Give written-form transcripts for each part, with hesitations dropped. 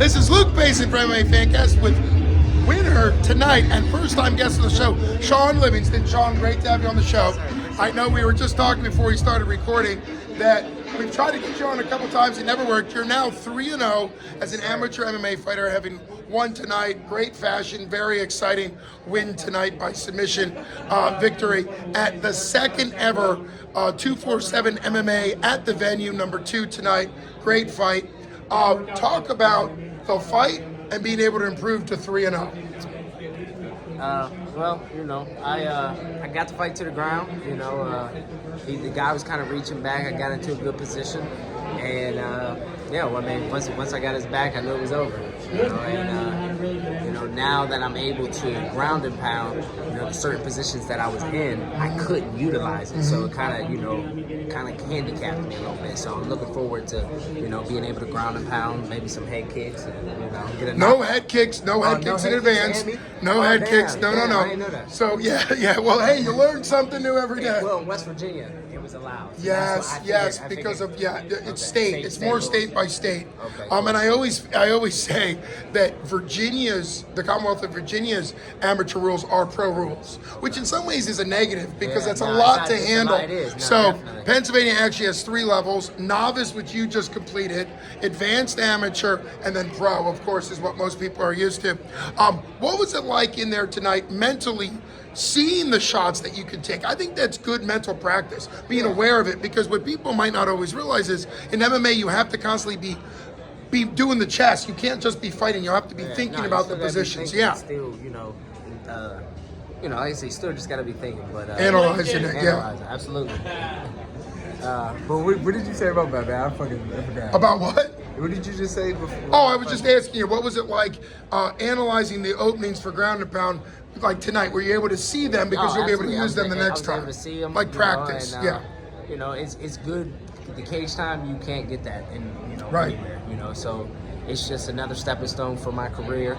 This is Luke Basin from MMA Fancast with winner tonight and first-time guest of the show, Shawn Livingston. Shawn, great to have you on the show. I know we were just talking before we started recording that we've tried to get you on a couple times. It never worked. You're now 3-0 as an amateur MMA fighter, having won tonight. Great fashion, very exciting win tonight by submission victory at the second ever 247 MMA at the venue, number 2 tonight. Great fight. Talk about the fight and being able to improve to 3-0. Well, you know, I got the fight to the ground. You know, the guy was kind of reaching back. I got into a good position, and yeah, well, I mean, once I got his back, I knew it was over. You know, and you know, now that I'm able to ground and pound, you know, the certain positions that I was in, I couldn't utilize it. So it kind of, you know, handicapped me a little bit. So I'm looking forward to, you know, being able to ground and pound, maybe some head kicks, and you know, get a no head kicks, no head kicks in advance, no head kicks, no. I didn't know that. So yeah. Well, hey, you learn something new every day. Well, in West Virginia, it was allowed. So yes, because of it's state. It's more state by state. Okay. And I always say that the Commonwealth of Virginia's amateur rules are pro rules, which in some ways is a negative because that's a lot to handle. So definitely. Pennsylvania actually has 3 levels: novice, which you just completed, advanced amateur, and then pro. Of course, is what most people are used to. What was it like in there tonight, mentally? Seeing the shots that you can take, I think that's good mental practice, being aware of it, because what people might not always realize is in MMA you have to constantly be doing the chess. You can't just be fighting. You have to be thinking about the positions. Still, you know, like I say, still just got to be thinking, but analyzing it. Absolutely. But what did you say about that, man? I forgot. About what? What did you just say before? Oh, I was just asking you, what was it like analyzing the openings for ground and pound? Like tonight, were you able to see them because you'll be able to use them the next time? I was able to see them, like practice, You know, it's good. The cage time, you can't get that in, anywhere. You know, so it's just another stepping stone for my career.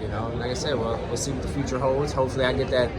You know, like I said, we'll see what the future holds. Hopefully, I get that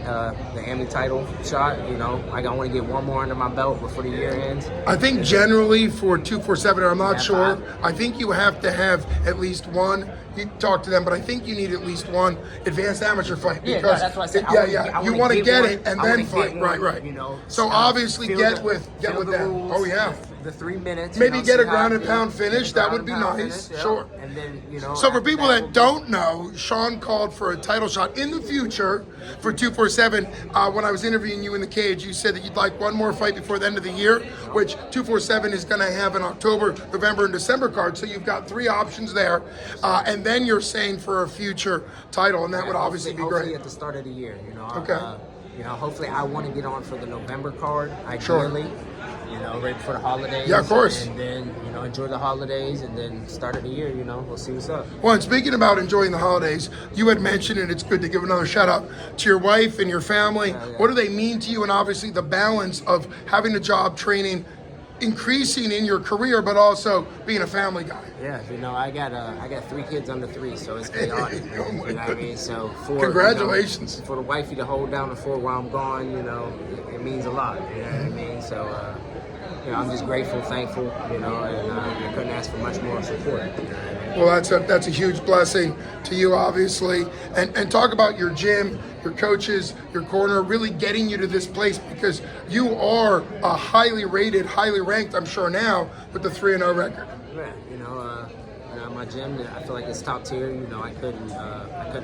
the AMI title shot. You know, I want to get one more under my belt before the year ends. I think generally for 247, I'm not sure. I think you have to have at least one. You talk to them, but I think you need at least one advanced amateur fight because that's what I said. You want to get it and then fight. One, right. You know, so obviously get with them. Rules, Oh yeah. The 3 minutes. Maybe get a ground and pound finish. That would be nice. Sure. And then So for people that don't know, Shawn called for a title shot in the future for 247. When I was interviewing you in the cage, you said that you'd like one more fight before the end of the year, which 247 is going to have an October, November, and December card. So you've got 3 options there, and then you're saying for a future title, and that would obviously be great. At the start of the year, Okay. Hopefully I want to get on for the November card, ideally. Sure. You know, right before the holidays. Yeah, of course. And then, enjoy the holidays, and then start of the year, we'll see what's up. Well, and speaking about enjoying the holidays, you had mentioned, and it's good to give another shout out to your wife and your family. What do they mean to you? And obviously the balance of having a job, training, increasing in your career, but also being a family guy. Yeah, I got 3 kids under 3, so it's chaotic. You know what I mean? So congratulations. For the wifey to hold down the fort while I'm gone, it means a lot. You know what I mean? So I'm just grateful, thankful, and I couldn't ask for much more support. You know what I mean? Well, that's a huge blessing to you, obviously. And talk about your gym, your coaches, your corner, really getting you to this place, because you are a highly rated, highly ranked, I'm sure now, with the 3-0 record. Yeah, my gym, I feel like it's top tier. I couldn't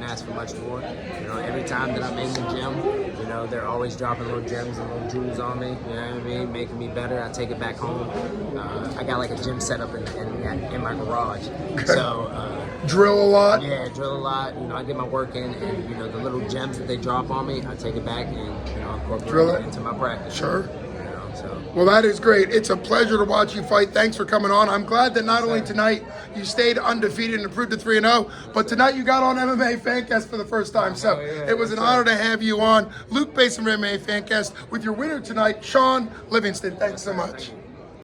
ask for much more. Every time that I'm in the gym, they're always dropping little gems and little jewels on me. You know what I mean? Making me better. I take it back home. I got like a gym set up in my garage. Okay. So drill a lot. Yeah, drill a lot. I get my work in, and the little gems that they drop on me, I take it back and incorporate it into my practice. Sure. So. Well, that is great. It's a pleasure to watch you fight. Thanks for coming on. I'm glad that not only tonight you stayed undefeated and improved to 3-0, but tonight you got on MMA Fancast for the first time. So it was an honor to have you on. Luke Basin from MMA Fancast with your winner tonight, Shawn Livingston. Thanks so much.